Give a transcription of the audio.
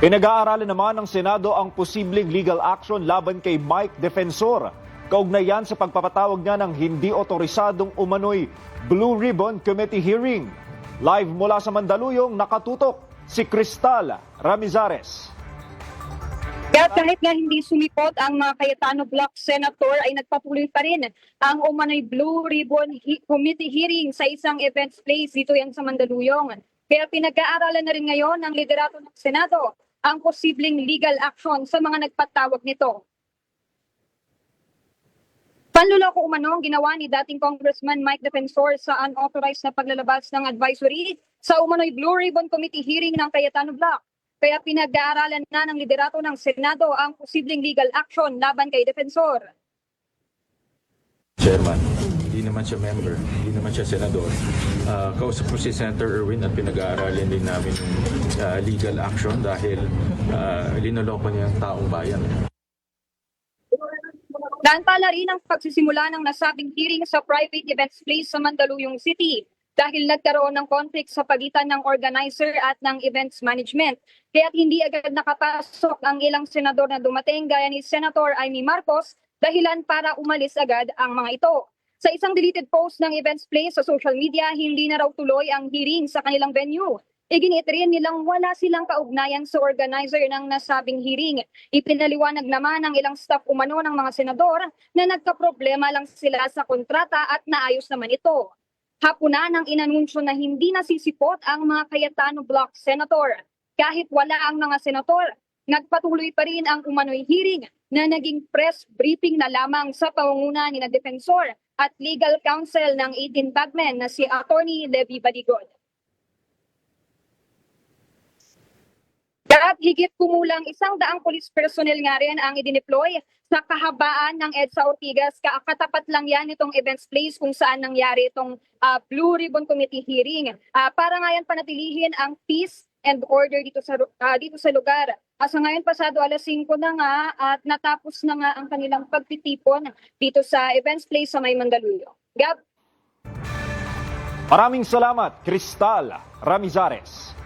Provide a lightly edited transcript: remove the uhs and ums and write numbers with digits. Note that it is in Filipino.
Pinag-aaralan naman ng Senado ang posibleng legal action laban kay Mike Defensor. Kaugnay yan sa pagpapatawag niya ng hindi otorisadong umano'y Blue Ribbon Committee hearing. Live mula sa Mandaluyong, nakatutok si Cristal Ramizares. Kahit nga hindi sumipot ang mga Cayetano Block Senator ay nagpatuloy pa rin ang umano'y Blue Ribbon Committee hearing sa isang events place dito yan sa Mandaluyong. Kaya pinag-aaralan na rin ngayon ng liderato ng Senado ang posibleng legal action sa mga nagpatawag nito. Panluloko umano ang ginawa ni dating Congressman Mike Defensor sa unauthorized na paglalabas ng advisory sa umano'y Blue Ribbon Committee hearing ng Cayetano Block. Kaya pinag-aaralan na ng liderato ng Senado ang posibleng legal action laban kay Defensor. Chairman, hindi naman siya member, hindi naman siya senador. Kausap ko si Senator Erwin at pinag-aaralin din namin yung legal action dahil linoloko niya ang taong bayan. Naantala rin ang pagsisimula ng nasabing hearing sa private events place sa Mandaluyong City dahil nagkaroon ng conflict sa pagitan ng organizer at ng events management. Kaya't hindi agad nakapasok ang ilang senador na dumating gaya ni Senator Amy Marcos dahilan para umalis agad ang mga ito. Sa isang deleted post ng events place sa social media, hindi na raw tuloy ang hearing sa kanilang venue. Iginiit rin nilang wala silang kaugnayan sa organizer ng nasabing hearing. Ipinaliwanag naman ng ilang staff umano ng mga senador na nagkaproblema lang sila sa kontrata at naayos naman ito. Hapunan ang inanunsyo na hindi nasisipot ang mga Cayetano Block Senator. Kahit wala ang mga senator, nagpatuloy pa rin ang umano'y hearing na naging press briefing na lamang sa pangunguna ni na Defensor at legal counsel ng 18 bagmen na si Attorney Levy Badigod. At higit kumulang 100 police personnel nga rin ang idineploy sa kahabaan ng EDSA Ortigas. Katapat lang yan itong events place kung saan nangyari itong Blue Ribbon Committee hearing. Para ngayon panatilihin ang peace and order dito sa lugar. Sa ngayon pasado alas 5 na nga at natapos na nga ang kanilang pagtitipon dito sa events place sa May Mandaluyong. Gab? Maraming salamat, Cristal Ramizares.